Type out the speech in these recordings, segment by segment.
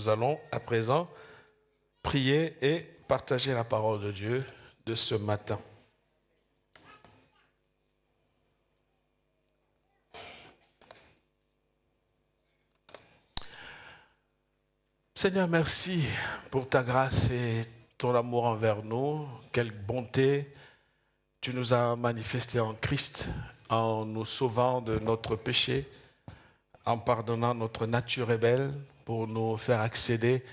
Nous allons à présent prier et partager la parole de Dieu de ce matin. Seigneur, merci pour ta grâce et ton amour envers nous. Quelle bonté tu nous as manifesté en Christ, en nous sauvant de notre péché, en pardonnant notre nature rebelle pour nous faire accéder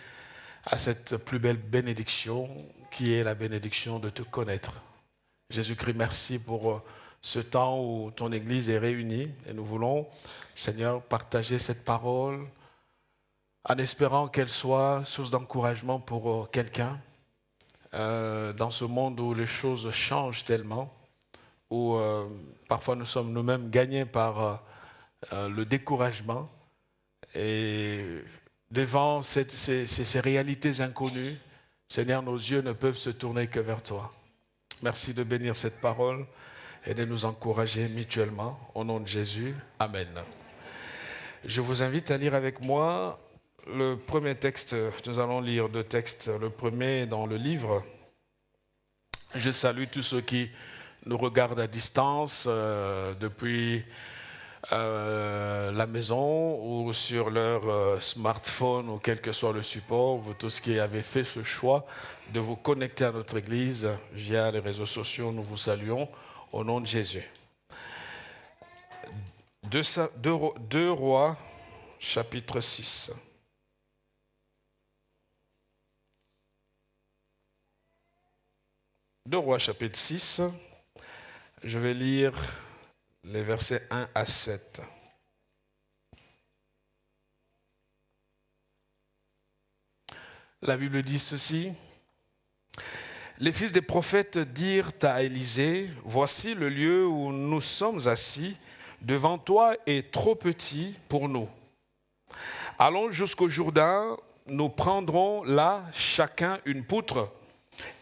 à cette plus belle bénédiction qui est la bénédiction de te connaître. Jésus-Christ, merci pour ce temps où ton Église est réunie et nous voulons, Seigneur, partager cette parole en espérant qu'elle soit source d'encouragement pour quelqu'un dans ce monde où les choses changent tellement, où parfois nous sommes nous-mêmes gagnés par le découragement et devant ces réalités inconnues, Seigneur, nos yeux ne peuvent se tourner que vers toi. Merci de bénir cette parole et de nous encourager mutuellement. Au nom de Jésus, Amen. Je vous invite à lire avec moi le premier texte. Nous allons lire deux textes. Le premier dans le livre. Je salue tous ceux qui nous regardent à distance depuis la maison ou sur leur smartphone ou quel que soit le support. Vous tous qui avez fait ce choix de vous connecter à notre Église via les réseaux sociaux, nous vous saluons au nom de Jésus. 2 Rois, chapitre 6. 2 Rois, chapitre 6. Je vais lire les versets 1 à 7. La Bible dit ceci. Les fils des prophètes dirent à Élisée, « Voici le lieu où nous sommes assis, devant toi est trop petit pour nous. Allons jusqu'au Jourdain, nous prendrons là chacun une poutre,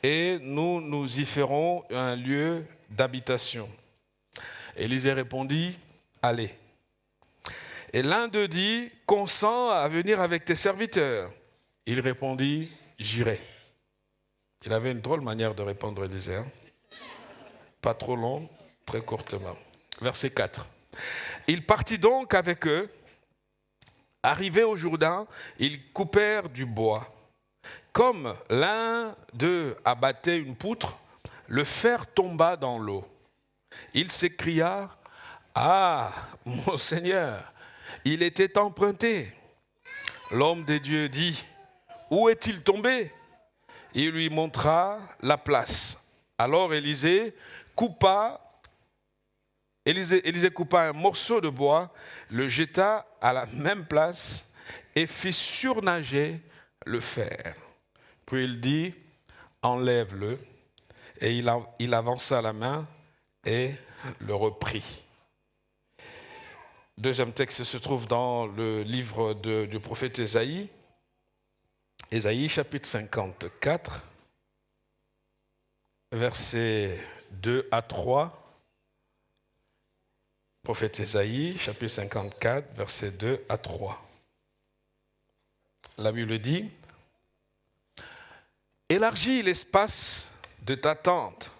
et nous y ferons un lieu d'habitation. » Élisée répondit, « Allez. » Et l'un d'eux dit, « Consens à venir avec tes serviteurs. » Il répondit, « J'irai. » Il avait une drôle manière de répondre Élisée. Pas trop long, très courtement. Verset 4. Il partit donc avec eux. Arrivé au Jourdain, ils coupèrent du bois. Comme l'un d'eux abattait une poutre, le fer tomba dans l'eau. Il s'écria, « Ah, mon Seigneur, il était emprunté. » L'homme de Dieu dit, « Où est-il tombé ?» Il lui montra la place. Alors Élisée coupa un morceau de bois, le jeta à la même place et fit surnager le fer. Puis il dit, enlève-le. Et il avança la main et le reprit. Deuxième texte se trouve dans le livre du prophète Ésaïe. Ésaïe chapitre 54, versets 2 à 3. Prophète Ésaïe, chapitre 54, versets 2 à 3. La Bible dit, « Élargis l'espace de ta tente,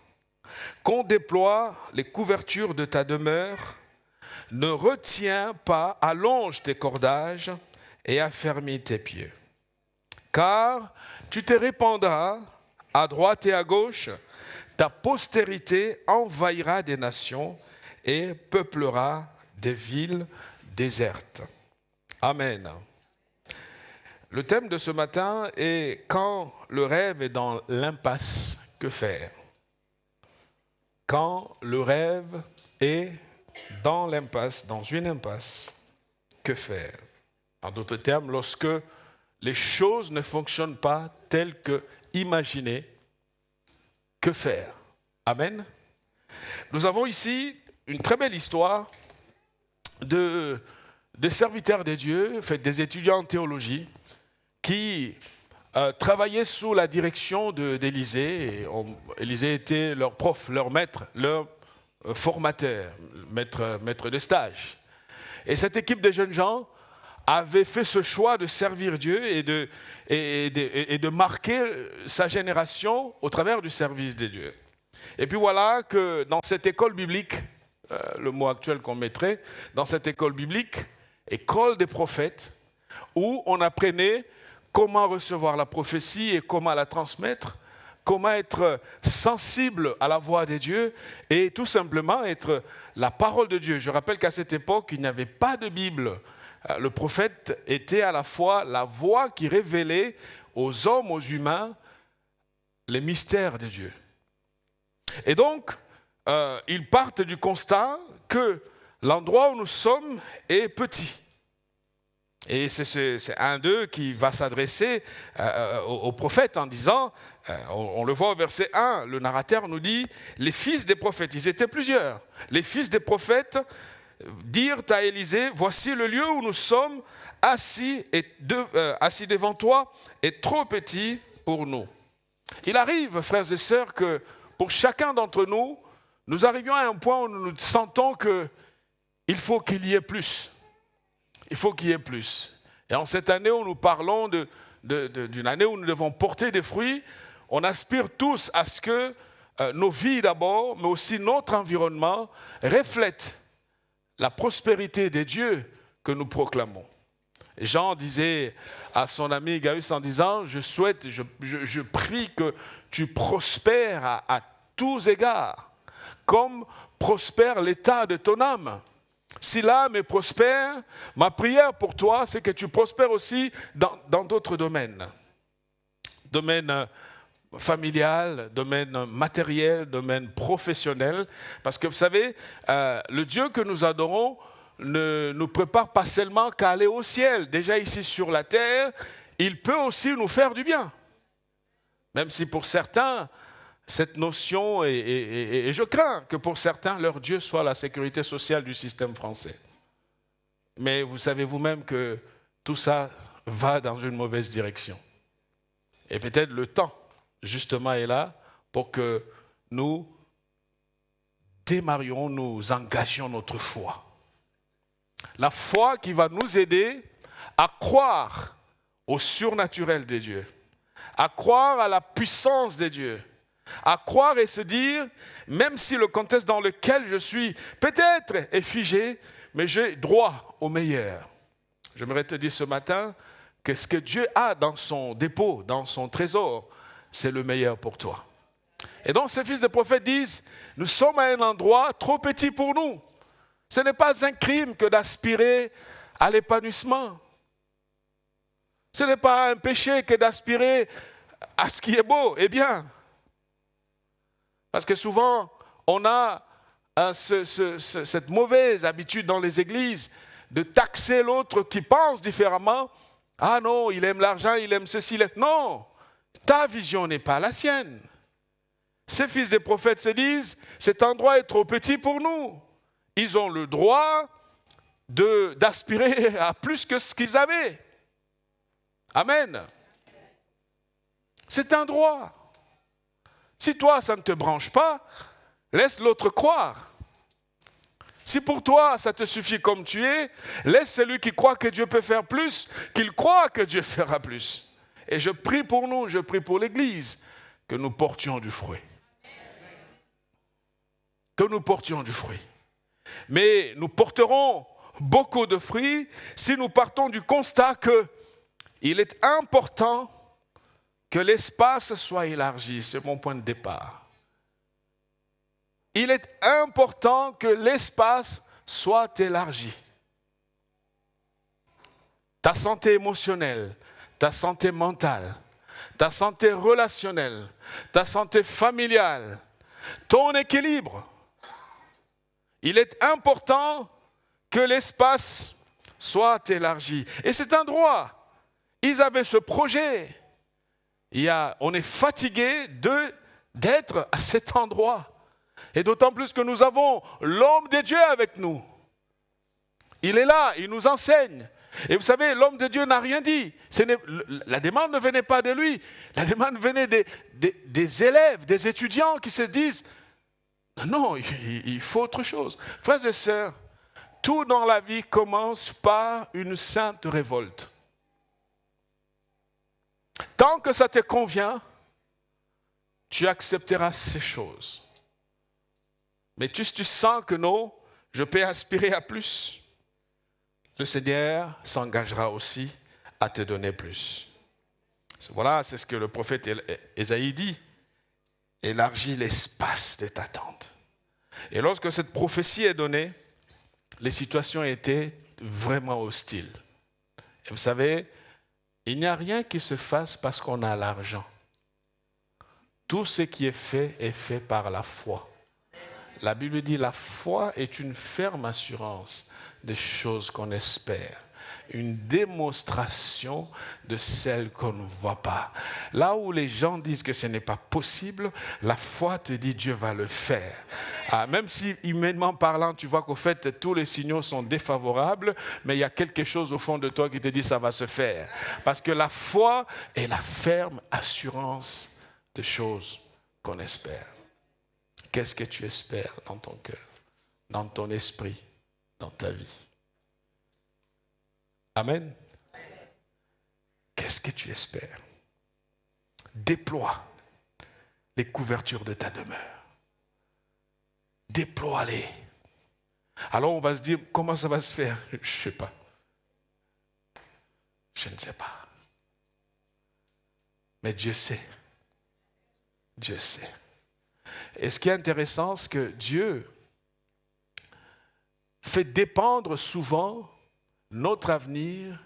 qu'on déploie les couvertures de ta demeure, ne retiens pas, allonge tes cordages et affermis tes pieds. Car tu te répandras à droite et à gauche, ta postérité envahira des nations et peuplera des villes désertes. » Amen. Le thème de ce matin est « Quand le rêve est dans l'impasse, que faire ?» Quand le rêve est dans l'impasse, dans une impasse, que faire? En d'autres termes, lorsque les choses ne fonctionnent pas telles que imaginées, que faire? Amen. Nous avons ici une très belle histoire de serviteurs de Dieu, des étudiants en théologie, qui travaillaient sous la direction d'Élisée. Élisée était leur prof, leur maître, leur formateur, maître de stage. Et cette équipe de jeunes gens avait fait ce choix de servir Dieu et de marquer sa génération au travers du service de Dieu. Et puis voilà que dans cette école biblique, le mot actuel qu'on mettrait, dans cette école biblique, école des prophètes, où on apprenait comment recevoir la prophétie et comment la transmettre, comment être sensible à la voix de Dieu et tout simplement être la parole de Dieu. Je rappelle qu'à cette époque, il n'y avait pas de Bible. Le prophète était à la fois la voix qui révélait aux hommes, aux humains, les mystères de Dieu. Et donc, ils partent du constat que l'endroit où nous sommes est petit. Et c'est un d'eux qui va s'adresser au prophète en disant, on le voit au verset 1, le narrateur nous dit, les fils des prophètes, ils étaient plusieurs, les fils des prophètes dirent à Élisée, voici le lieu où nous sommes assis devant toi est trop petit pour nous. Il arrive, frères et sœurs, que pour chacun d'entre nous, nous arrivions à un point où nous sentons qu'il faut qu'il y ait plus. Il faut qu'il y ait plus. Et en cette année où nous parlons d'une année où nous devons porter des fruits, on aspire tous à ce que nos vies d'abord, mais aussi notre environnement, reflètent la prospérité des dieux que nous proclamons. Et Jean disait à son ami Gaius en disant, je prie que tu prospères à tous égards, comme prospère l'état de ton âme. Si l'âme est prospère, ma prière pour toi, c'est que tu prospères aussi dans d'autres domaines. Domaine familial, domaine matériel, domaine professionnel. Parce que vous savez, le Dieu que nous adorons ne nous prépare pas seulement qu'à aller au ciel. Déjà ici sur la terre, il peut aussi nous faire du bien. Même si pour certains, cette notion, et je crains que pour certains, leur Dieu soit la sécurité sociale du système français. Mais vous savez vous-même que tout ça va dans une mauvaise direction. Et peut-être le temps, justement, est là pour que nous démarrions, nous engagions notre foi. La foi qui va nous aider à croire au surnaturel des dieux, à croire à la puissance des dieux, à croire et se dire, même si le contexte dans lequel je suis peut-être est figé, mais j'ai droit au meilleur. J'aimerais te dire ce matin que ce que Dieu a dans son dépôt, dans son trésor, c'est le meilleur pour toi. Et donc ces fils de prophètes disent, nous sommes à un endroit trop petit pour nous. Ce n'est pas un crime que d'aspirer à l'épanouissement. Ce n'est pas un péché que d'aspirer à ce qui est beau et bien. Parce que souvent, on a cette mauvaise habitude dans les églises de taxer l'autre qui pense différemment. Ah non, il aime l'argent, il aime ceci. Non, ta vision n'est pas la sienne. Ces fils des prophètes se disent, cet endroit est trop petit pour nous. Ils ont le droit d'aspirer à plus que ce qu'ils avaient. Amen. C'est un droit. Si toi, ça ne te branche pas, laisse l'autre croire. Si pour toi, ça te suffit comme tu es, laisse celui qui croit que Dieu peut faire plus, qu'il croit que Dieu fera plus. Et je prie pour nous, je prie pour l'Église, que nous portions du fruit. Que nous portions du fruit. Mais nous porterons beaucoup de fruits si nous partons du constat qu'il est important que l'espace soit élargi. C'est mon point de départ. Il est important que l'espace soit élargi. Ta santé émotionnelle, ta santé mentale, ta santé relationnelle, ta santé familiale, ton équilibre. Il est important que l'espace soit élargi. Et c'est un droit. Ils avaient ce projet. On est fatigué d'être à cet endroit. Et d'autant plus que nous avons l'homme de Dieu avec nous. Il est là, il nous enseigne. Et vous savez, l'homme de Dieu n'a rien dit. La demande ne venait pas de lui. La demande venait des élèves, des étudiants qui se disent, non, il faut autre chose. Frères et sœurs, Tout dans la vie commence par une sainte révolte. Tant que ça te convient, tu accepteras ces choses. Mais tu sens que non, je peux aspirer à plus. Le Seigneur s'engagera aussi à te donner plus. Voilà, c'est ce que le prophète Ésaïe dit. Élargis l'espace de ta tente. Et lorsque cette prophétie est donnée, les situations étaient vraiment hostiles. Et vous savez, il n'y a rien qui se fasse parce qu'on a l'argent. Tout ce qui est fait par la foi. La Bible dit la foi est une ferme assurance des choses qu'on espère. Une démonstration de celles qu'on ne voit pas. Là où les gens disent que ce n'est pas possible, la foi te dit Dieu va le faire. Même si humainement parlant, tu vois qu'au fait tous les signaux sont défavorables, mais il y a quelque chose au fond de toi qui te dit ça va se faire. Parce que la foi est la ferme assurance des choses qu'on espère. Qu'est-ce que tu espères dans ton cœur, dans ton esprit, dans ta vie? Amen. Qu'est-ce que tu espères? Déploie les couvertures de ta demeure. Déploie-les. Alors on va se dire, comment ça va se faire? Je ne sais pas. Je ne sais pas. Mais Dieu sait. Dieu sait. Et ce qui est intéressant, c'est que Dieu fait dépendre souvent notre avenir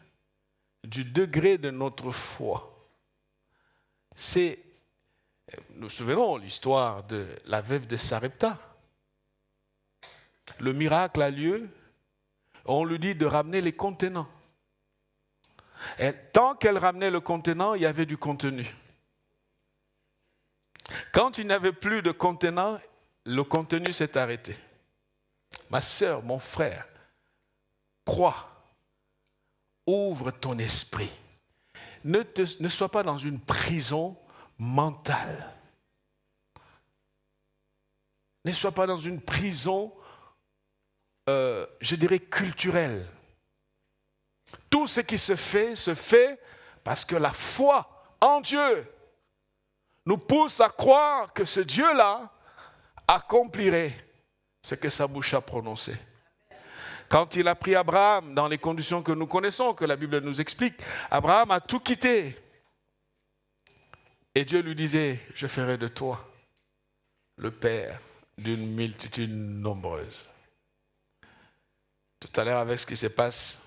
du degré de notre foi. Nous nous souvenons l'histoire de la veuve de Sarepta. Le miracle a lieu, on lui dit de ramener les contenants. Et tant qu'elle ramenait le contenant, il y avait du contenu. Quand il n'y avait plus de contenant, le contenu s'est arrêté. Ma sœur, mon frère, crois. Ouvre ton esprit. Ne sois pas dans une prison mentale. Ne sois pas dans une prison, je dirais, culturelle. Tout ce qui se fait parce que la foi en Dieu nous pousse à croire que ce Dieu-là accomplirait ce que sa bouche a prononcé. Quand il a pris Abraham dans les conditions que nous connaissons, que la Bible nous explique, Abraham a tout quitté. Et Dieu lui disait, je ferai de toi le père d'une multitude nombreuse. Tout à l'heure, avec ce qui se passe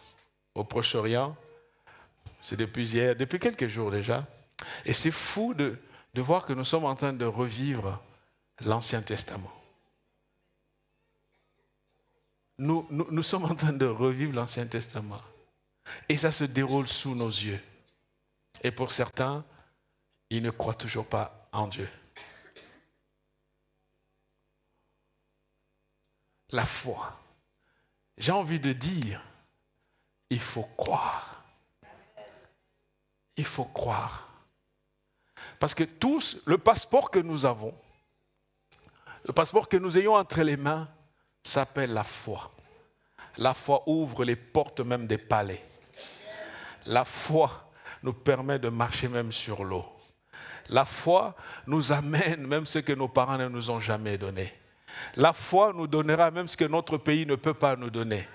au Proche-Orient, c'est depuis quelques jours déjà. Et c'est fou de voir que nous sommes en train de revivre l'Ancien Testament. Nous sommes en train de revivre l'Ancien Testament. Et ça se déroule sous nos yeux. Et pour certains, ils ne croient toujours pas en Dieu. La foi. J'ai envie de dire, il faut croire. Il faut croire. Parce que tous, le passeport que nous avons, le passeport que nous ayons entre les mains, s'appelle la foi. La foi ouvre les portes même des palais. La foi nous permet de marcher même sur l'eau. La foi nous amène même ce que nos parents ne nous ont jamais donné. La foi nous donnera même ce que notre pays ne peut pas nous donner.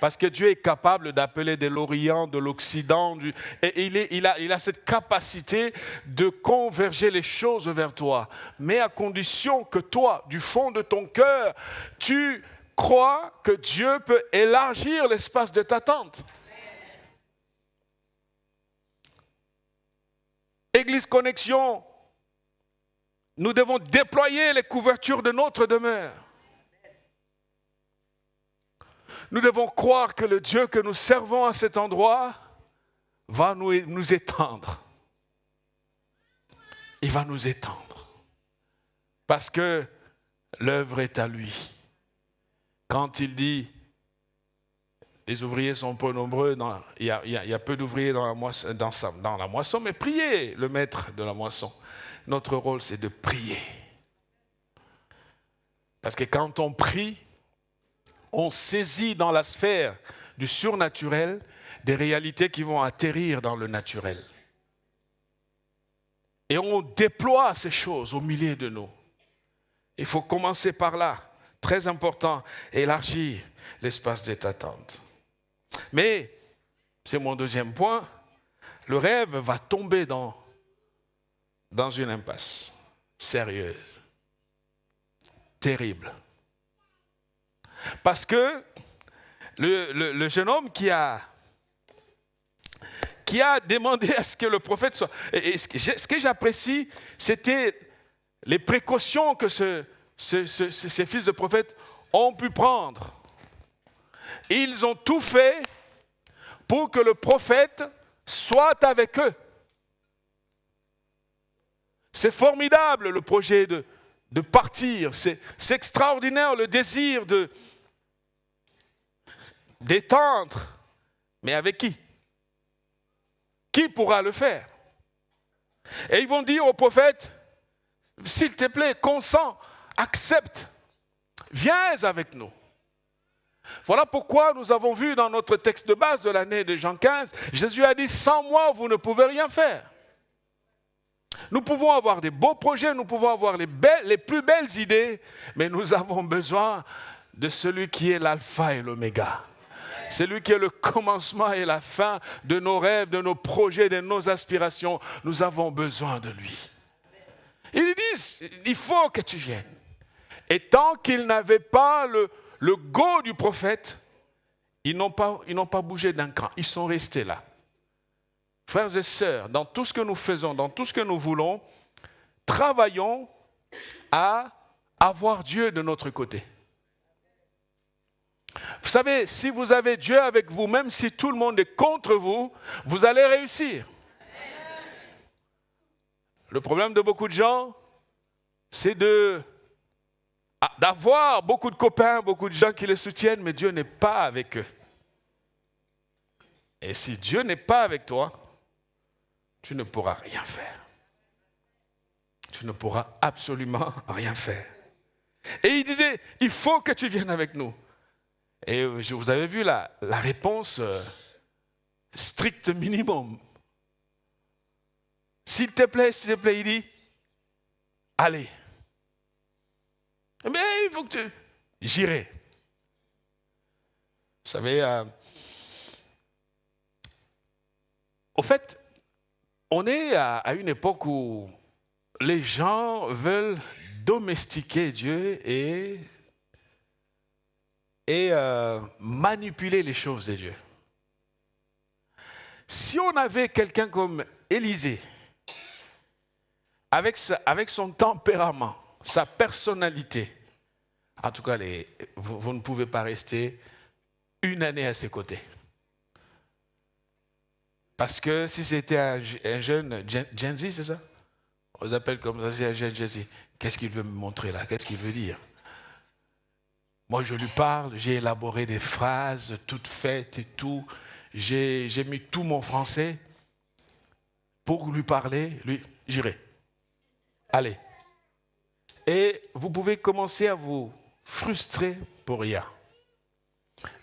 Parce que Dieu est capable d'appeler de l'Orient, de l'Occident, et il a cette capacité de converger les choses vers toi. Mais à condition que toi, du fond de ton cœur, tu crois que Dieu peut élargir l'espace de ta tente. Église Connexion, nous devons déployer les couvertures de notre demeure. Nous devons croire que le Dieu que nous servons à cet endroit va nous étendre. Il va nous étendre. Parce que l'œuvre est à lui. Quand il dit, les ouvriers sont peu nombreux, il y a peu d'ouvriers dans la moisson, mais priez le maître de la moisson. Notre rôle, c'est de prier. Parce que quand on prie, on saisit dans la sphère du surnaturel des réalités qui vont atterrir dans le naturel. Et on déploie ces choses au milieu de nous. Il faut commencer par là. Très important, élargir l'espace d'attente. Mais, c'est mon deuxième point, le rêve va tomber dans une impasse sérieuse, terrible. Parce que le jeune homme qui a demandé à ce que le prophète soit... Et ce que j'apprécie, c'était les précautions que ces fils de prophètes ont pu prendre. Ils ont tout fait pour que le prophète soit avec eux. C'est formidable le projet de partir. C'est extraordinaire le désir d'étendre. Mais avec qui? Qui pourra le faire? Et ils vont dire au prophète, s'il te plaît, consens, accepte, viens avec nous. Voilà pourquoi nous avons vu dans notre texte de base de l'année de Jean 15, Jésus a dit, sans moi, vous ne pouvez rien faire. Nous pouvons avoir des beaux projets, nous pouvons avoir les plus belles idées, mais nous avons besoin de celui qui est l'alpha et l'oméga. C'est lui qui est le commencement et la fin de nos rêves, de nos projets, de nos aspirations. Nous avons besoin de lui. Ils disent, il faut que tu viennes. Et tant qu'ils n'avaient pas le go du prophète, ils n'ont pas bougé d'un cran. Ils sont restés là. Frères et sœurs, dans tout ce que nous faisons, dans tout ce que nous voulons, travaillons à avoir Dieu de notre côté. Vous savez, si vous avez Dieu avec vous, même si tout le monde est contre vous, vous allez réussir. Le problème de beaucoup de gens, c'est d'avoir beaucoup de copains, beaucoup de gens qui les soutiennent, mais Dieu n'est pas avec eux. Et si Dieu n'est pas avec toi, tu ne pourras rien faire. Tu ne pourras absolument rien faire. Et il disait, il faut que tu viennes avec nous. Et vous avez vu la réponse strict minimum. S'il te plaît, il dit, allez. Mais il faut que j'irai. Vous savez, au fait, on est à une époque où les gens veulent domestiquer Dieu et manipuler les choses de Dieu. Si on avait quelqu'un comme Élisée, avec son tempérament, sa personnalité, en tout cas, vous ne pouvez pas rester une année à ses côtés. Parce que si c'était un jeune Gen Z, c'est ça? On les appelle comme ça, c'est un jeune Gen Z. Qu'est-ce qu'il veut me montrer là? Qu'est-ce qu'il veut dire? Moi, je lui parle, j'ai élaboré des phrases toutes faites et tout. J'ai mis tout mon français pour lui parler. Lui, j'irai. Allez. Et vous pouvez commencer à vous frustrer pour rien.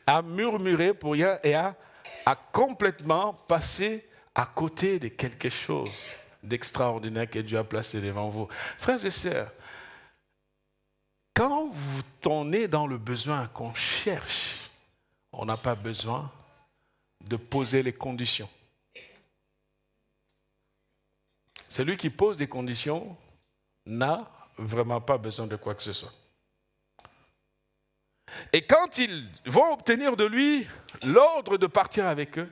À murmurer pour rien et à complètement passer à côté de quelque chose d'extraordinaire que Dieu a placé devant vous. Frères et sœurs, quand on est dans le besoin qu'on cherche, on n'a pas besoin de poser les conditions. Celui qui pose des conditions n'a vraiment pas besoin de quoi que ce soit. Et quand ils vont obtenir de lui l'ordre de partir avec eux,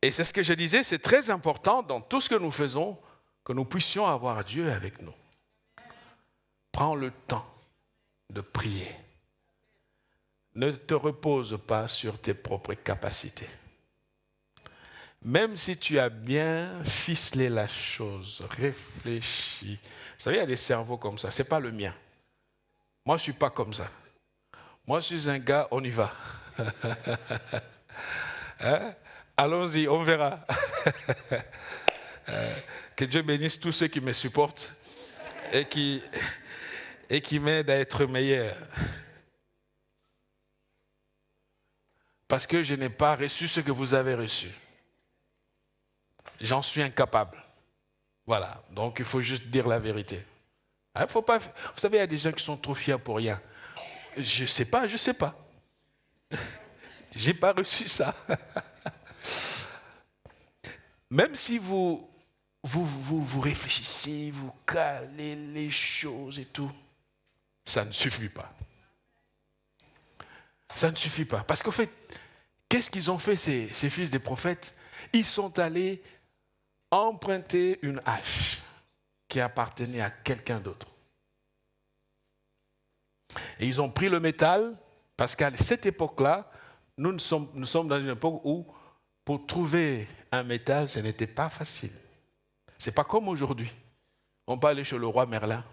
et c'est ce que je disais, c'est très important dans tout ce que nous faisons, que nous puissions avoir Dieu avec nous. Prends le temps de prier. Ne te repose pas sur tes propres capacités. Même si tu as bien ficelé la chose, réfléchi. Vous savez, il y a des cerveaux comme ça, ce n'est pas le mien. Moi, je ne suis pas comme ça. Moi, je suis un gars, on y va. Hein? Allons-y, on verra. Que Dieu bénisse tous ceux qui me supportent et qui m'aident à être meilleur. parce que je n'ai pas reçu ce que vous avez reçu. J'en suis incapable. Voilà, donc il faut juste dire la vérité. Hein, faut pas, vous savez, il y a des gens qui sont trop fiers pour rien. Je ne sais pas. Je n'ai pas reçu ça. Même si vous réfléchissez, vous calez les choses et tout, ça ne suffit pas. Ça ne suffit pas. Parce qu'en fait, qu'est-ce qu'ils ont fait ces fils des prophètes? Ils sont allés emprunter une hache qui appartenait à quelqu'un d'autre. Et ils ont pris le métal, parce qu'à cette époque-là, nous sommes dans une époque où, pour trouver un métal, ce n'était pas facile. Ce n'est pas comme aujourd'hui. On peut aller chez le roi Merlin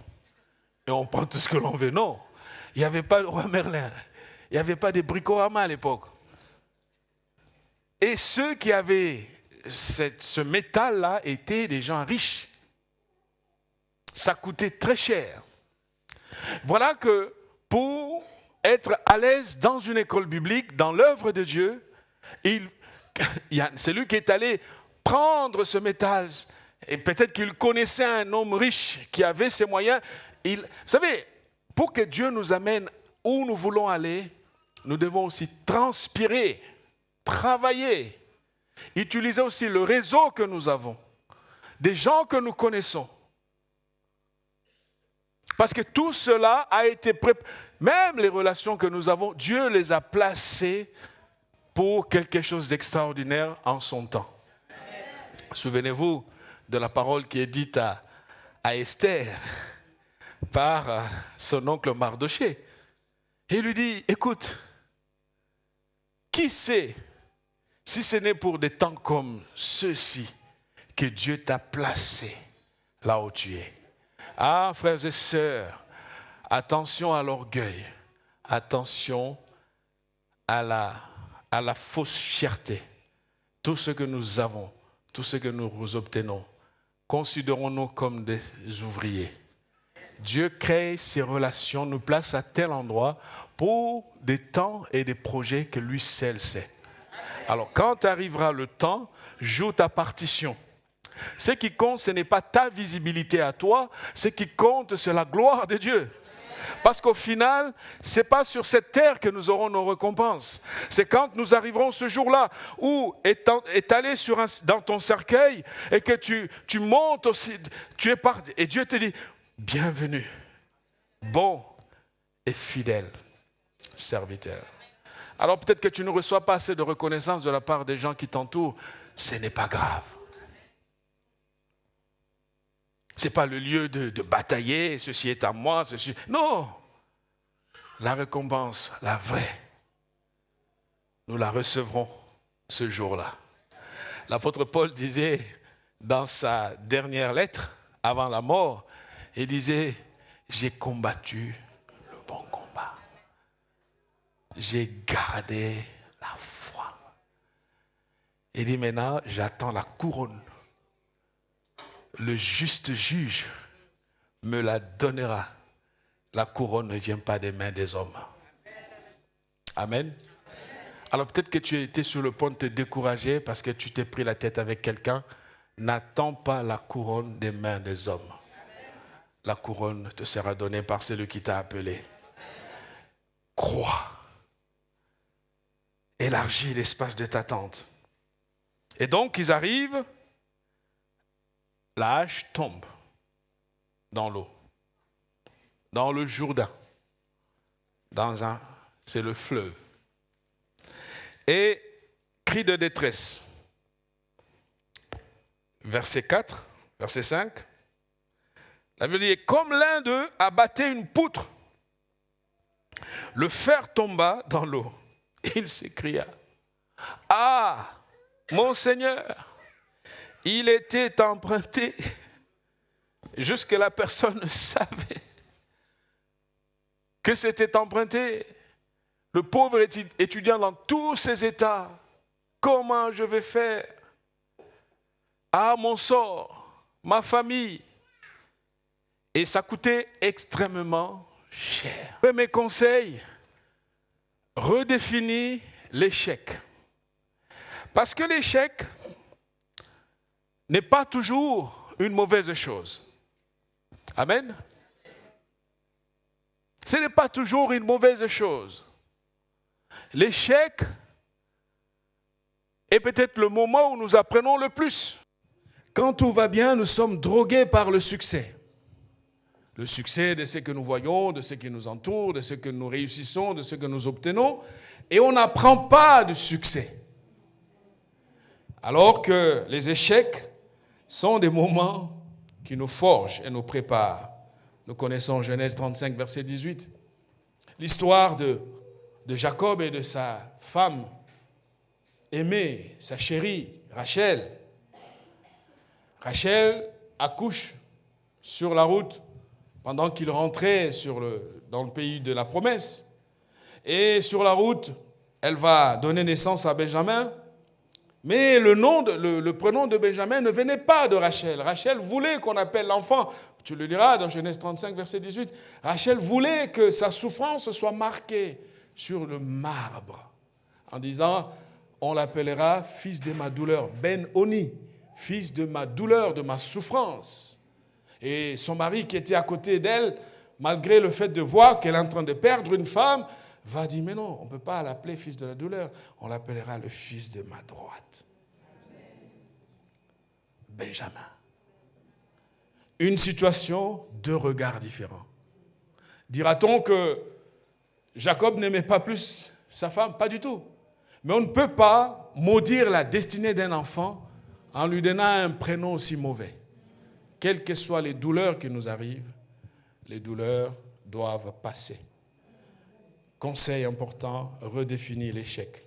et on prend tout ce que l'on veut. Non, il n'y avait pas le roi Merlin. Il n'y avait pas de Bricorama à l'époque. Et ceux qui avaient ce métal-là étaient des gens riches. Ça coûtait très cher. Voilà que pour être à l'aise dans une école biblique, dans l'œuvre de Dieu, c'est lui qui est allé prendre ce métal. Et peut-être qu'il connaissait un homme riche qui avait ses moyens. Vous savez, pour que Dieu nous amène où nous voulons aller, nous devons aussi transpirer, travailler, utiliser aussi le réseau que nous avons, des gens que nous connaissons. Parce que tout cela a été préparé, même les relations que nous avons, Dieu les a placées pour quelque chose d'extraordinaire en son temps. Souvenez-vous de la parole qui est dite à Esther par son oncle Mardoché. Il lui dit, écoute, qui sait si ce n'est pour des temps comme ceux-ci que Dieu t'a placé là où tu es. Ah, frères et sœurs, attention à l'orgueil, attention à la fausse fierté. Tout ce que nous avons, tout ce que nous obtenons, considérons-nous comme des ouvriers. Dieu crée ces relations, nous place à tel endroit pour des temps et des projets que lui seul sait. Alors, quand arrivera le temps, joue ta partition. Ce qui compte, ce n'est pas ta visibilité à toi, ce qui compte, c'est la gloire de Dieu. Parce qu'au final, ce n'est pas sur cette terre que nous aurons nos récompenses. C'est quand nous arriverons ce jour-là où, étalé dans ton cercueil, et que tu montes aussi, tu es parti, et Dieu te dit, bienvenue, bon et fidèle serviteur. Alors peut-être que tu ne reçois pas assez de reconnaissance de la part des gens qui t'entourent, ce n'est pas grave. Ce n'est pas le lieu de batailler, ceci est à moi, ceci... Non, la récompense, la vraie, nous la recevrons ce jour-là. L'apôtre Paul disait dans sa dernière lettre, avant la mort, il disait, j'ai combattu le bon combat. J'ai gardé la foi. Il dit maintenant, j'attends la couronne. Le juste juge me la donnera. La couronne ne vient pas des mains des hommes. Amen. Alors peut-être que tu as été sur le point de te décourager parce que tu t'es pris la tête avec quelqu'un. N'attends pas la couronne des mains des hommes. La couronne te sera donnée par celui qui t'a appelé. Crois. Élargis l'espace de ta tente. Et donc ils arrivent. La hache tombe dans l'eau, dans le Jourdain, c'est le fleuve. Et cri de détresse. Verset 4, verset 5. La Bible dit, comme l'un d'eux abattait une poutre, le fer tomba dans l'eau. Il s'écria, ah, mon Seigneur, il était emprunté. Jusque la personne ne savait que c'était emprunté. Le pauvre étudiant dans tous ses états. Comment je vais faire? Ah, mon sort, ma famille. Et ça coûtait extrêmement cher. Mes conseils, redéfinis l'échec. Parce que l'échec n'est pas toujours une mauvaise chose. Amen. Ce n'est pas toujours une mauvaise chose. L'échec est peut-être le moment où nous apprenons le plus. Quand tout va bien, nous sommes drogués par le succès. Le succès de ce que nous voyons, de ce qui nous entoure, de ce que nous réussissons, de ce que nous obtenons. Et on n'apprend pas du succès. Alors que les échecs sont des moments qui nous forgent et nous préparent. Nous connaissons Genèse 35, verset 18. L'histoire de Jacob et de sa femme aimée, sa chérie, Rachel. Rachel accouche sur la route pendant qu'il rentrait dans le pays de la promesse. Et sur la route, elle va donner naissance à Benjamin. Mais le prénom de Benjamin ne venait pas de Rachel. Rachel voulait qu'on appelle l'enfant. Tu le liras dans Genèse 35, verset 18. Rachel voulait que sa souffrance soit marquée sur le marbre. En disant, on l'appellera fils de ma douleur. Ben-Oni, fils de ma douleur, de ma souffrance. Et son mari qui était à côté d'elle, malgré le fait de voir qu'elle est en train de perdre une femme, va dire, mais non, on ne peut pas l'appeler fils de la douleur, on l'appellera le fils de ma droite. Benjamin. Une situation, deux regards différents. Dira-t-on que Jacob n'aimait pas plus sa femme? Pas du tout. Mais on ne peut pas maudire la destinée d'un enfant en lui donnant un prénom aussi mauvais. Quelles que soient les douleurs qui nous arrivent, les douleurs doivent passer. Conseil important, redéfinis l'échec.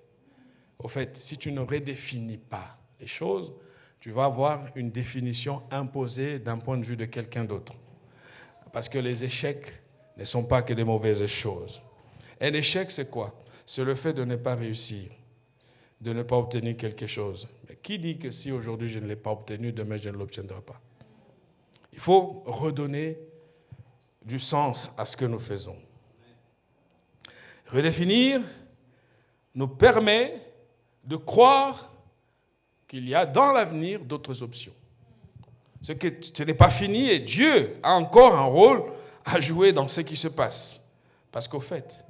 Au fait, si tu ne redéfinis pas les choses, tu vas avoir une définition imposée d'un point de vue de quelqu'un d'autre. Parce que les échecs ne sont pas que des mauvaises choses. Un échec, c'est quoi? C'est le fait de ne pas réussir, de ne pas obtenir quelque chose. Mais qui dit que si aujourd'hui je ne l'ai pas obtenu, demain je ne l'obtiendrai pas? Il faut redonner du sens à ce que nous faisons. Redéfinir nous permet de croire qu'il y a dans l'avenir d'autres options. C'est que ce n'est pas fini et Dieu a encore un rôle à jouer dans ce qui se passe. Parce qu'au fait,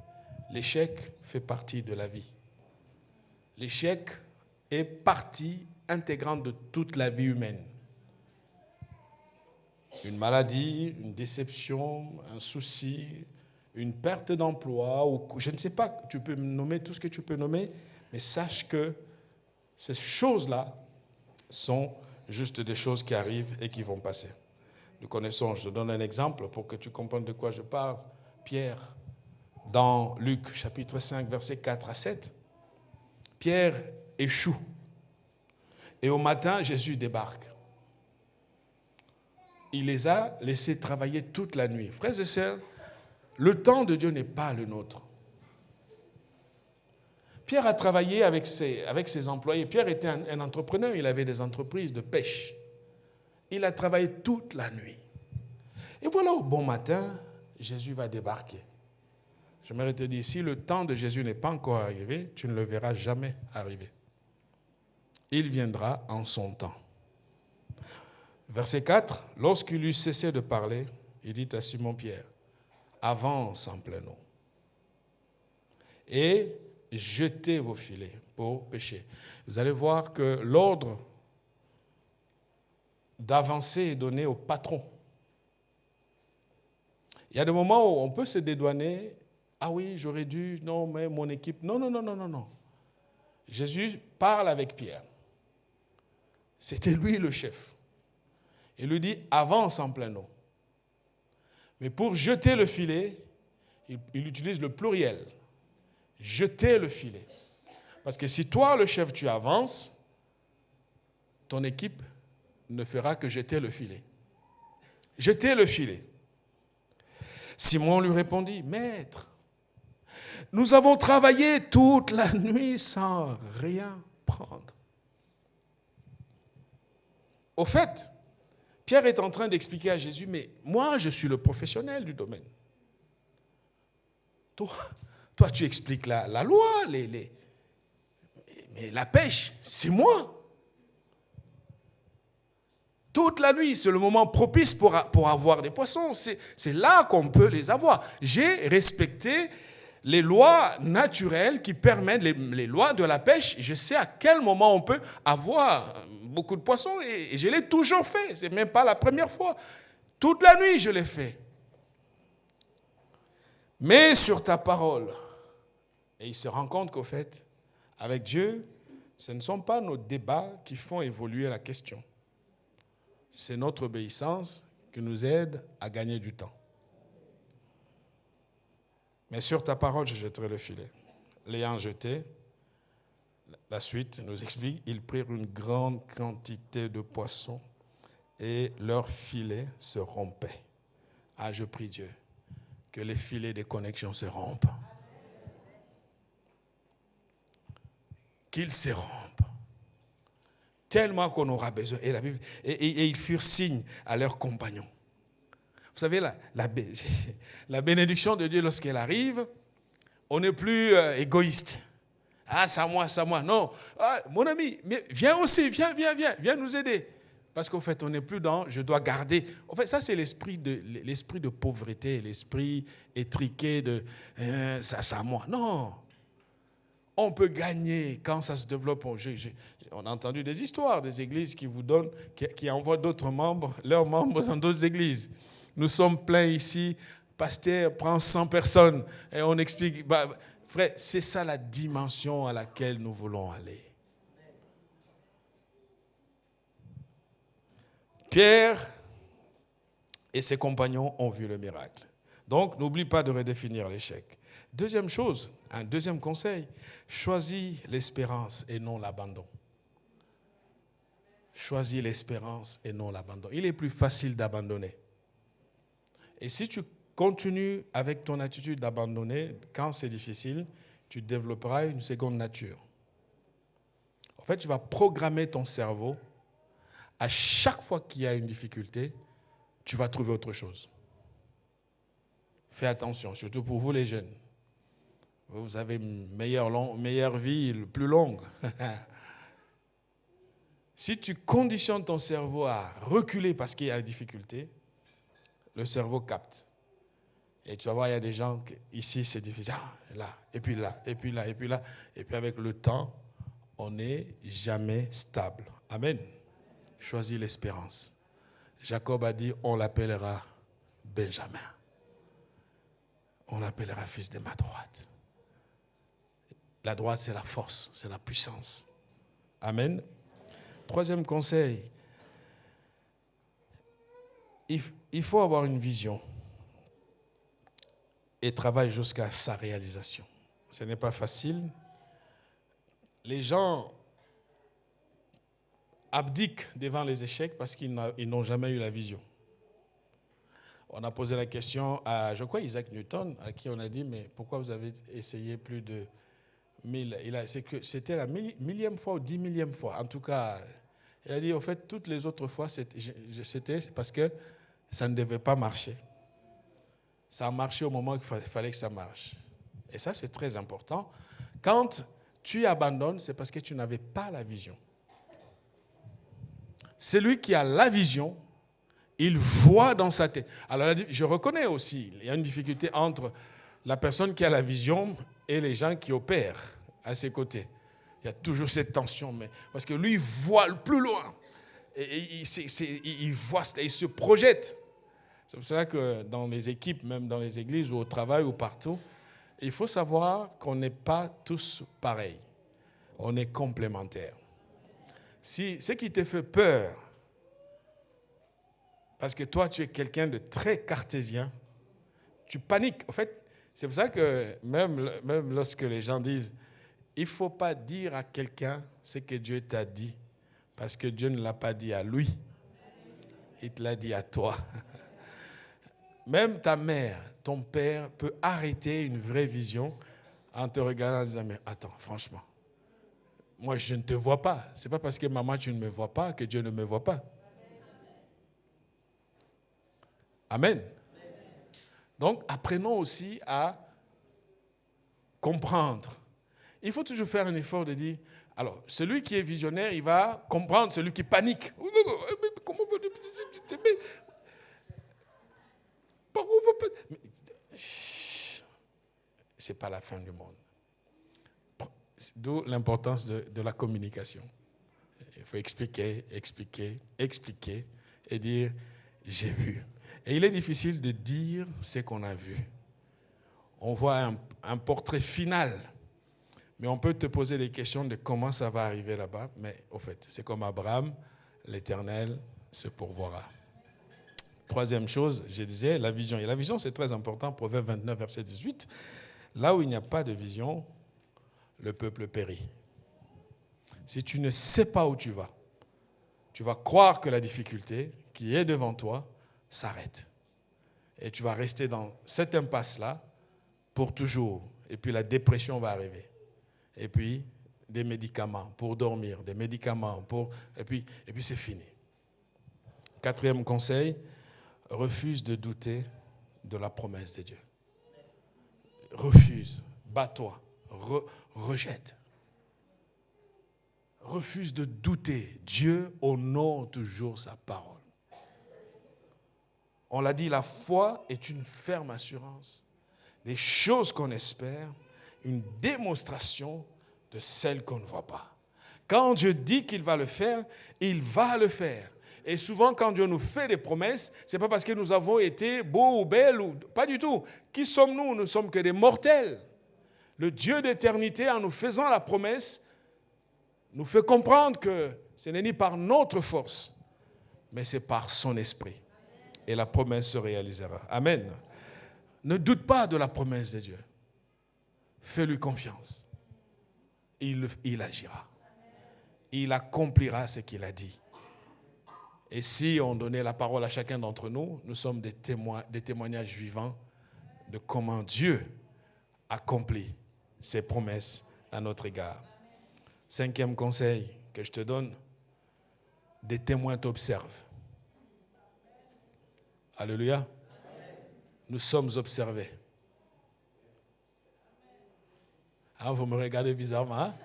l'échec fait partie de la vie. L'échec est partie intégrante de toute la vie humaine. Une maladie, une déception, un souci, une perte d'emploi, ou je ne sais pas, tu peux nommer tout ce que tu peux nommer, mais sache que ces choses-là sont juste des choses qui arrivent et qui vont passer. Nous connaissons, je te donne un exemple pour que tu comprennes de quoi je parle. Pierre, dans Luc chapitre 5, versets 4 à 7, Pierre échoue. Et au matin, Jésus débarque. Il les a laissés travailler toute la nuit. Frères et sœurs, le temps de Dieu n'est pas le nôtre. Pierre a travaillé avec ses employés. Pierre était un entrepreneur, il avait des entreprises de pêche. Il a travaillé toute la nuit. Et voilà, au bon matin, Jésus va débarquer. J'aimerais te dire, si le temps de Jésus n'est pas encore arrivé, tu ne le verras jamais arriver. Il viendra en son temps. Verset 4, lorsqu'il eut cessé de parler, il dit à Simon-Pierre, avance en pleine eau et jetez vos filets pour pêcher. Vous allez voir que l'ordre d'avancer est donné au patron. Il y a des moments où on peut se dédouaner. Ah oui, j'aurais dû, non, mais mon équipe. Non. Jésus parle avec Pierre. C'était lui le chef. Il lui dit, avance en pleine eau. Mais pour jeter le filet, il utilise le pluriel. Jeter le filet. Parce que si toi, le chef, tu avances, ton équipe ne fera que jeter le filet. Jeter le filet. Simon lui répondit, Maître, nous avons travaillé toute la nuit sans rien prendre. Au fait, Pierre est en train d'expliquer à Jésus, mais moi, je suis le professionnel du domaine. Toi tu expliques la loi, Et la pêche, c'est moi. Toute la nuit, c'est le moment propice pour avoir des poissons. C'est là qu'on peut les avoir. J'ai respecté les lois naturelles qui permettent, les lois de la pêche. Je sais à quel moment on peut avoir beaucoup de poissons et je l'ai toujours fait. Ce n'est même pas la première fois. Toute la nuit, je l'ai fait. Mais sur ta parole, et il se rend compte qu'au fait, avec Dieu, ce ne sont pas nos débats qui font évoluer la question. C'est notre obéissance qui nous aide à gagner du temps. Mais sur ta parole, je jetterai le filet. L'ayant jeté, la suite nous explique, ils prirent une grande quantité de poissons et leurs filets se rompaient. Ah, je prie Dieu que les filets de connexion se rompent. Qu'ils se rompent. Tellement qu'on aura besoin. Et, la Bible, et ils furent signes à leurs compagnons. Vous savez, la bénédiction de Dieu, lorsqu'elle arrive, on n'est plus égoïste. Ah, c'est à moi, c'est à moi. Non, ah, mon ami, mais viens aussi, viens nous aider. Parce qu'en fait, on n'est plus dans, je dois garder. En fait, ça, c'est l'esprit de pauvreté, l'esprit étriqué de, ça, c'est à moi. Non. On peut gagner quand ça se développe. On a entendu des histoires des églises qui vous donnent, qui envoient d'autres membres, leurs membres dans d'autres églises. Nous sommes pleins ici, pasteur prend 100 personnes et on explique, frère, c'est ça la dimension à laquelle nous voulons aller. Pierre et ses compagnons ont vu le miracle. Donc, n'oublie pas de redéfinir l'échec. Deuxième chose, un deuxième conseil, choisis l'espérance et non l'abandon. Choisis l'espérance et non l'abandon. Il est plus facile d'abandonner. Et si tu continues avec ton attitude d'abandonner, quand c'est difficile, tu développeras une seconde nature. En fait, tu vas programmer ton cerveau. À chaque fois qu'il y a une difficulté, tu vas trouver autre chose. Fais attention, surtout pour vous les jeunes. Vous avez une meilleure vie, plus longue. Si tu conditionnes ton cerveau à reculer parce qu'il y a une difficulté, le cerveau capte. Et tu vas voir, il y a des gens, ici c'est difficile, là, et puis là, et puis là, et puis là. Et puis avec le temps, on n'est jamais stable. Amen. Choisis l'espérance. Jacob a dit, on l'appellera Benjamin. On l'appellera fils de ma droite. La droite, c'est la force, c'est la puissance. Amen. Troisième conseil, il faut avoir une vision et travailler jusqu'à sa réalisation. Ce n'est pas facile. Les gens abdiquent devant les échecs parce qu'ils n'ont jamais eu la vision. On a posé la question à, je crois, Isaac Newton, à qui on a dit, mais pourquoi vous avez essayé plus de 1000 C'était la millième fois ou 10 millième fois. En tout cas, il a dit, en fait, toutes les autres fois, c'était parce que ça ne devait pas marcher. Ça a marché au moment qu'il fallait que ça marche. Et ça, c'est très important. Quand tu abandonnes, c'est parce que tu n'avais pas la vision. Celui qui a la vision, il voit dans sa tête. Alors, je reconnais aussi, il y a une difficulté entre la personne qui a la vision et les gens qui opèrent à ses côtés. Il y a toujours cette tension, mais parce que lui, il voit le plus loin. Et il voit, il se projette. C'est pour cela que dans les équipes, même dans les églises ou au travail ou partout, il faut savoir qu'on n'est pas tous pareils. On est complémentaires. Si ce qui te fait peur, parce que toi, tu es quelqu'un de très cartésien, tu paniques. En fait, c'est pour ça que même lorsque les gens disent, il ne faut pas dire à quelqu'un ce que Dieu t'a dit, parce que Dieu ne l'a pas dit à lui, il te l'a dit à toi. Même ta mère, ton père peut arrêter une vraie vision en te regardant en disant, mais attends, franchement, moi je ne te vois pas. Ce n'est pas parce que maman tu ne me vois pas que Dieu ne me voit pas. Amen. Donc apprenons aussi à comprendre. il faut toujours faire un effort de dire, alors, celui qui est visionnaire, il va comprendre celui qui panique. Comment c'est pas la fin du monde. D'où l'importance de la communication. Il faut expliquer et dire j'ai vu. Et il est difficile de dire ce qu'on a vu. On voit un portrait final, mais on peut te poser des questions de comment ça va arriver là-bas. Mais au fait, c'est comme Abraham, l'Éternel se pourvoira. Troisième chose, je disais, la vision. Et la vision, c'est très important, Proverbe 29, verset 18. Là où il n'y a pas de vision, le peuple périt. Si tu ne sais pas où tu vas croire que la difficulté qui est devant toi s'arrête. Et tu vas rester dans cette impasse-là pour toujours. Et puis la dépression va arriver. Et puis des médicaments pour dormir, des médicaments pour... Et puis c'est fini. Quatrième conseil, refuse de douter de la promesse de Dieu. Refuse, bats-toi, rejette. Refuse de douter. Dieu honore toujours sa parole. On l'a dit, la foi est une ferme assurance des choses qu'on espère, une démonstration de celles qu'on ne voit pas. Quand Dieu dit qu'il va le faire, il va le faire. Et souvent, quand Dieu nous fait des promesses, ce n'est pas parce que nous avons été beaux ou belles, ou pas du tout. Qui sommes-nous? Nous ne sommes que des mortels. Le Dieu d'éternité, en nous faisant la promesse, nous fait comprendre que ce n'est ni par notre force, mais c'est par son esprit. Et la promesse se réalisera. Amen. Ne doute pas de la promesse de Dieu. Fais-lui confiance. Il agira. Il accomplira ce qu'il a dit. Et si on donnait la parole à chacun d'entre nous, nous sommes des témoignages vivants de comment Dieu accomplit ses promesses à notre égard. Cinquième conseil que je te donne, des témoins t'observent. Alléluia. Nous sommes observés. Ah, vous me regardez bizarrement. Hein?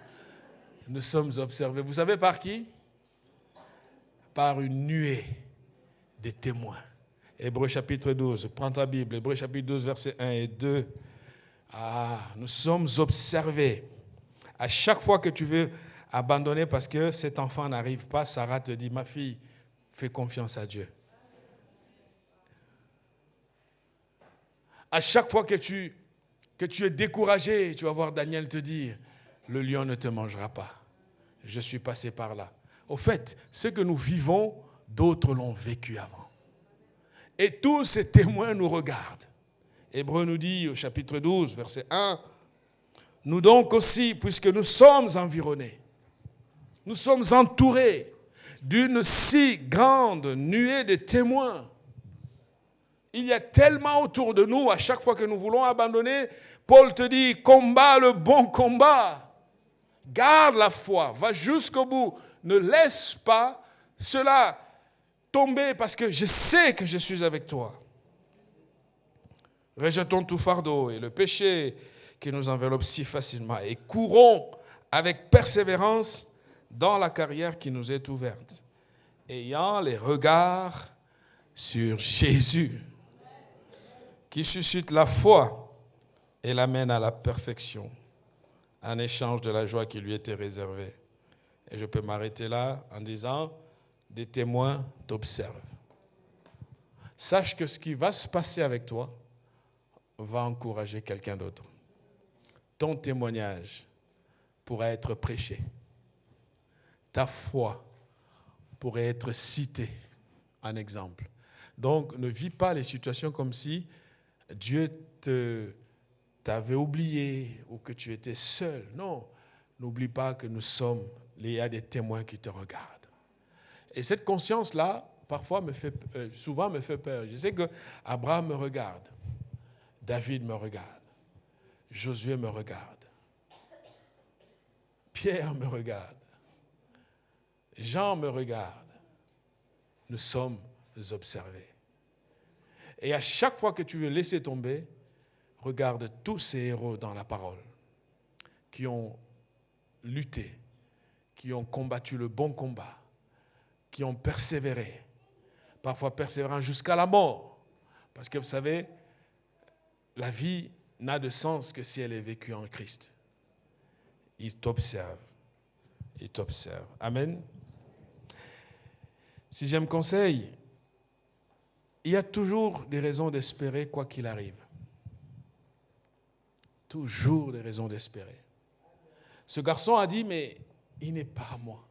Nous sommes observés. Vous savez par qui? Par une nuée de témoins. Hébreux chapitre 12. Prends ta Bible. Hébreux chapitre 12, versets 1 et 2. Ah, nous sommes observés. À chaque fois que tu veux abandonner parce que cet enfant n'arrive pas, Sarah te dit, ma fille, fais confiance à Dieu. À chaque fois que tu es découragé, tu vas voir Daniel te dire, le lion ne te mangera pas. Je suis passé par là. Au fait, ce que nous vivons, d'autres l'ont vécu avant. Et tous ces témoins nous regardent. Hébreux nous dit au chapitre 12, verset 1, nous donc aussi, puisque nous sommes environnés, nous sommes entourés d'une si grande nuée de témoins. Il y a tellement autour de nous, à chaque fois que nous voulons abandonner, Paul te dit, combat le bon combat, garde la foi, va jusqu'au bout, ne laisse pas cela tomber parce que je sais que je suis avec toi. Rejetons tout fardeau et le péché qui nous enveloppe si facilement et courons avec persévérance dans la carrière qui nous est ouverte, ayant les regards sur Jésus, qui suscite la foi et l'amène à la perfection, en échange de la joie qui lui était réservée. Et je peux m'arrêter là en disant, des témoins t'observent. Sache que ce qui va se passer avec toi va encourager quelqu'un d'autre. Ton témoignage pourra être prêché. Ta foi pourrait être citée en exemple. Donc, ne vis pas les situations comme si Dieu t'avait oublié ou que tu étais seul. Non, n'oublie pas que il y a des témoins qui te regardent. Et cette conscience-là, parfois, souvent me fait peur. Je sais que Abraham me regarde, David me regarde, Josué me regarde, Pierre me regarde, Jean me regarde. Nous sommes observés. Et à chaque fois que tu veux laisser tomber, regarde tous ces héros dans la parole qui ont lutté, qui ont combattu le bon combat, qui ont persévéré, parfois persévérant jusqu'à la mort. Parce que vous savez, la vie n'a de sens que si elle est vécue en Christ. Il t'observe. Il t'observe. Amen. 6e conseil, il y a toujours des raisons d'espérer quoi qu'il arrive. Toujours des raisons d'espérer. Ce garçon a dit, mais il n'est pas à moi.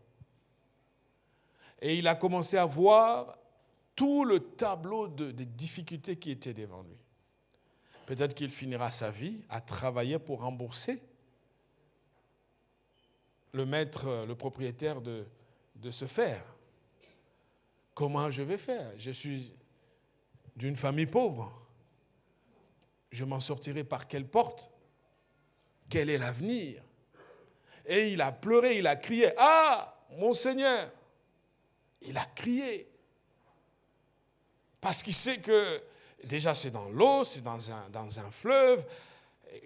Et il a commencé à voir tout le tableau des difficultés qui étaient devant lui. Peut-être qu'il finira sa vie à travailler pour rembourser le maître, le propriétaire de ce fer. Comment je vais faire? Je suis d'une famille pauvre. Je m'en sortirai par quelle porte? Quel est l'avenir? Et il a pleuré, il a crié, « Ah, mon Seigneur !» Il a crié. Parce qu'il sait que, déjà c'est dans l'eau, c'est dans un fleuve.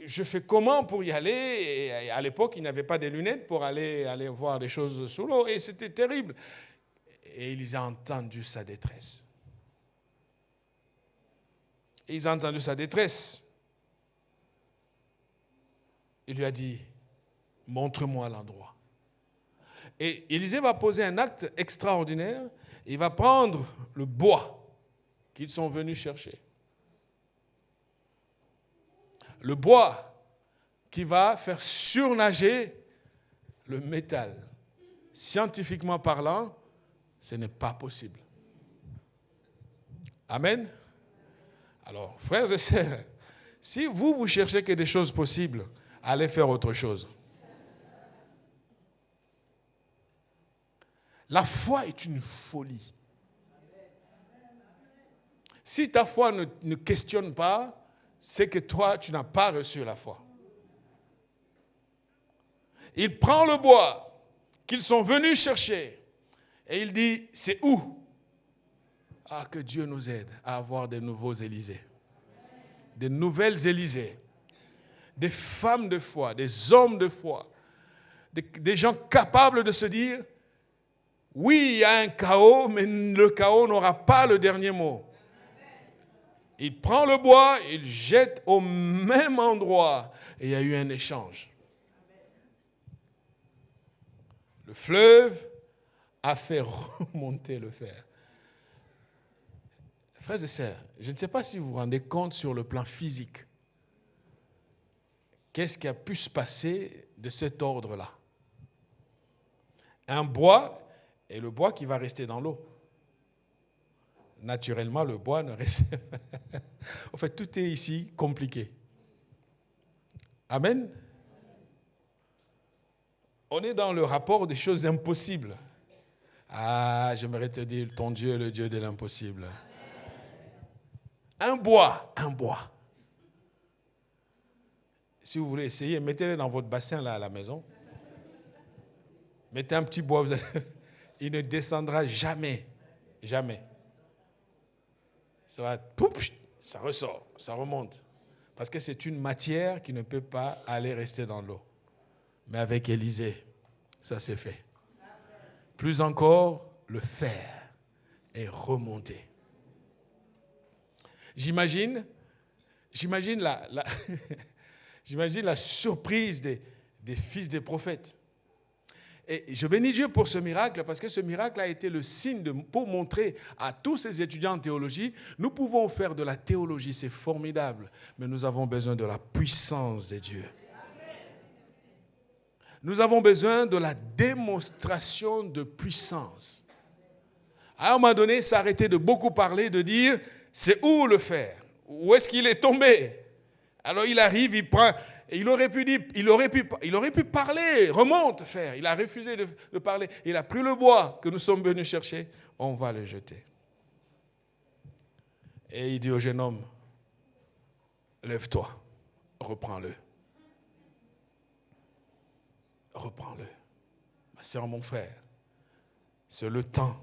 Je fais comment pour y aller? Et à l'époque, il n'avait pas de lunettes pour aller voir des choses sous l'eau. Et c'était terrible. Et ils ont entendu sa détresse. Ils ont entendu sa détresse. Il lui a dit, montre-moi l'endroit. Et Élisée va poser un acte extraordinaire. Il va prendre le bois qu'ils sont venus chercher. Le bois qui va faire surnager le métal. Scientifiquement parlant, ce n'est pas possible. Amen. Alors, frères et sœurs, si vous cherchez que des choses possibles, allez faire autre chose. La foi est une folie. Si ta foi ne questionne pas, c'est que toi, tu n'as pas reçu la foi. Il prend le bois qu'ils sont venus chercher et il dit, c'est où? Ah, que Dieu nous aide à avoir des nouveaux Élysées, des nouvelles Élysées, des femmes de foi, des hommes de foi, des gens capables de se dire, oui, il y a un chaos, mais le chaos n'aura pas le dernier mot. Il prend le bois, il jette au même endroit et il y a eu un échange. Le fleuve a fait remonter le fer. Frères et sœurs, je ne sais pas si vous vous rendez compte sur le plan physique. Qu'est-ce qui a pu se passer de cet ordre-là? Un bois et le bois qui va rester dans l'eau. Naturellement, le bois ne reste pas. En fait, tout est ici compliqué. Amen. On est dans le rapport des choses impossibles. Ah, j'aimerais te dire, ton Dieu est le Dieu de l'impossible. Un bois. Si vous voulez essayer, mettez-le dans votre bassin là à la maison. Mettez un petit bois, il ne descendra jamais. Jamais. Ça va, poup, ça ressort, ça remonte. Parce que c'est une matière qui ne peut pas aller rester dans l'eau. Mais avec Élisée, ça s'est fait. Plus encore, le fer est remonté. J'imagine la surprise des fils des prophètes. Et je bénis Dieu pour ce miracle, parce que ce miracle a été le signe pour montrer à tous ces étudiants en théologie, nous pouvons faire de la théologie, c'est formidable, mais nous avons besoin de la puissance de Dieu. Nous avons besoin de la démonstration de puissance. À un moment donné, s'arrêter de beaucoup parler, de dire, c'est où le fer? Où est-ce qu'il est tombé? Alors il arrive, il prend... Et il aurait pu parler, remonte, fer. Il a refusé de parler. Il a pris le bois que nous sommes venus chercher, on va le jeter. Et il dit au jeune homme, lève-toi, reprends-le. Reprends-le. Ma sœur, mon frère, c'est le temps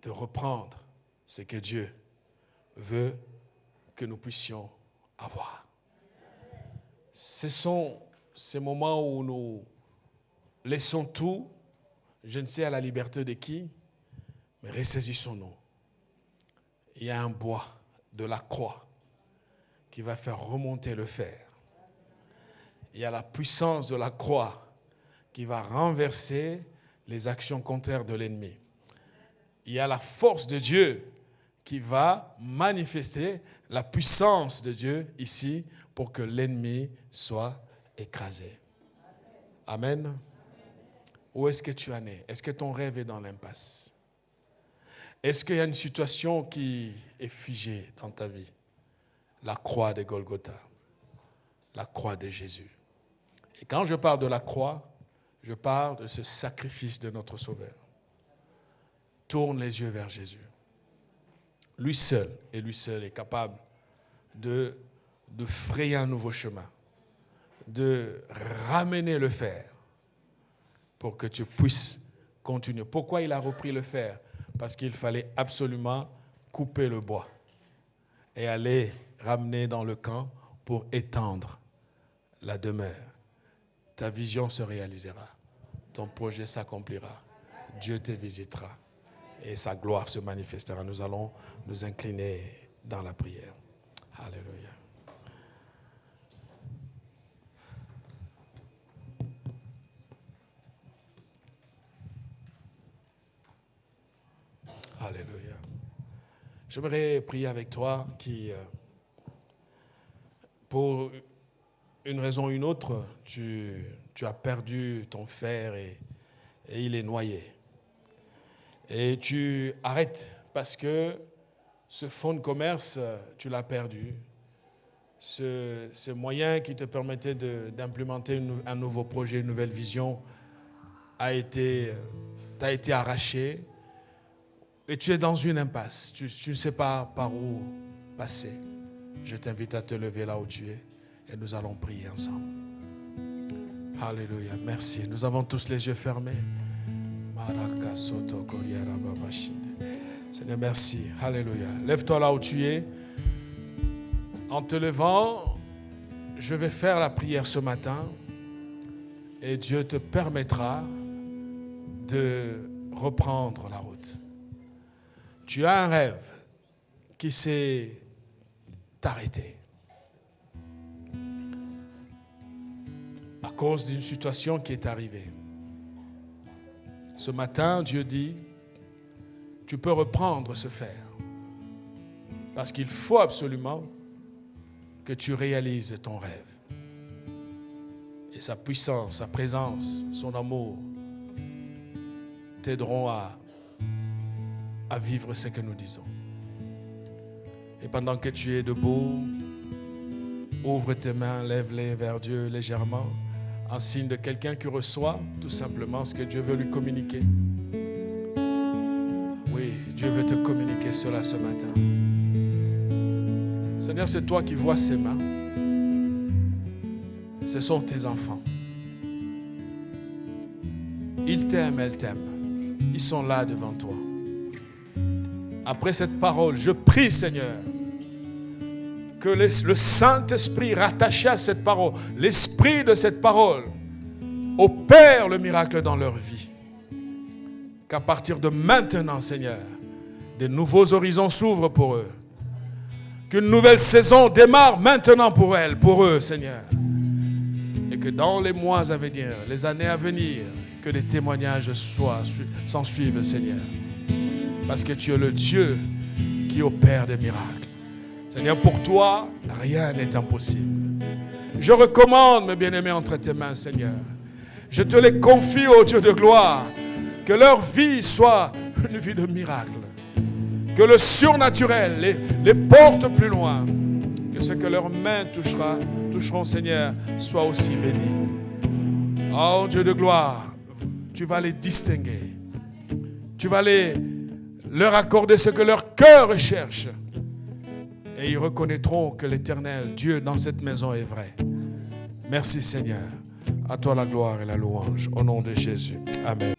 de reprendre ce que Dieu veut que nous puissions avoir. Ce sont ces moments où nous laissons tout, je ne sais à la liberté de qui, mais ressaisissons-nous. Il y a un bois de la croix qui va faire remonter le fer. Il y a la puissance de la croix qui va renverser les actions contraires de l'ennemi. Il y a la force de Dieu qui va manifester la puissance de Dieu ici pour que l'ennemi soit écrasé. Amen. Où est-ce que tu en es? Est-ce que ton rêve est dans l'impasse? Est-ce qu'il y a une situation qui est figée dans ta vie? La croix de Golgotha, la croix de Jésus. Et quand je parle de la croix, je parle de ce sacrifice de notre Sauveur. Tourne les yeux vers Jésus. Lui seul est capable de frayer un nouveau chemin, de ramener le fer pour que tu puisses continuer. Pourquoi il a repris le fer? Parce qu'il fallait absolument couper le bois et aller ramener dans le camp pour étendre la demeure. Ta vision se réalisera, ton projet s'accomplira, Dieu te visitera et sa gloire se manifestera. Nous allons nous incliner dans la prière. Alléluia. Alléluia. J'aimerais prier avec toi qui, pour une raison ou une autre, tu as perdu ton fer et il est noyé. Et tu arrêtes parce que ce fonds de commerce, tu l'as perdu. Ce moyen qui te permettait d'implémenter un nouveau projet, une nouvelle vision, t'a été arraché. Et tu es dans une impasse. Tu ne sais pas par où passer. Je t'invite à te lever là où tu es et nous allons prier ensemble. Alléluia. Merci. Nous avons tous les yeux fermés. Seigneur, merci. Alléluia. Lève-toi là où tu es. En te levant, je vais faire la prière ce matin et Dieu te permettra de reprendre la route. Tu as un rêve qui s'est arrêté à cause d'une situation qui est arrivée. Ce matin, Dieu dit, tu peux reprendre ce fer parce qu'il faut absolument que tu réalises ton rêve. Et sa puissance, sa présence, son amour t'aideront à vivre ce que nous disons. Et pendant que tu es debout, ouvre tes mains, lève-les vers Dieu légèrement, en signe de quelqu'un qui reçoit tout simplement ce que Dieu veut lui communiquer. Oui, Dieu veut te communiquer cela ce matin. Seigneur, c'est toi qui vois ses mains. Ce sont tes enfants. Ils t'aiment, elles t'aiment. Ils sont là devant toi. Après cette parole, je prie, Seigneur, que le Saint-Esprit rattaché à cette parole, l'esprit de cette parole, opère le miracle dans leur vie. Qu'à partir de maintenant, Seigneur, de nouveaux horizons s'ouvrent pour eux. Qu'une nouvelle saison démarre maintenant pour elles, pour eux, Seigneur. Et que dans les mois à venir, les années à venir, que les témoignages s'en suivent, Seigneur. Parce que tu es le Dieu qui opère des miracles. Seigneur, pour toi, rien n'est impossible. Je recommande, mes bien-aimés, entre tes mains, Seigneur. Je te les confie, ô Dieu de gloire. Que leur vie soit une vie de miracle. Que le surnaturel les porte plus loin. Que ce que leurs mains toucheront, Seigneur, soit aussi béni. Oh Dieu de gloire, tu vas les distinguer. Tu vas leur accorder ce que leur cœur recherche. Et ils reconnaîtront que l'Éternel, Dieu dans cette maison est vrai. Merci Seigneur. À toi la gloire et la louange. Au nom de Jésus. Amen.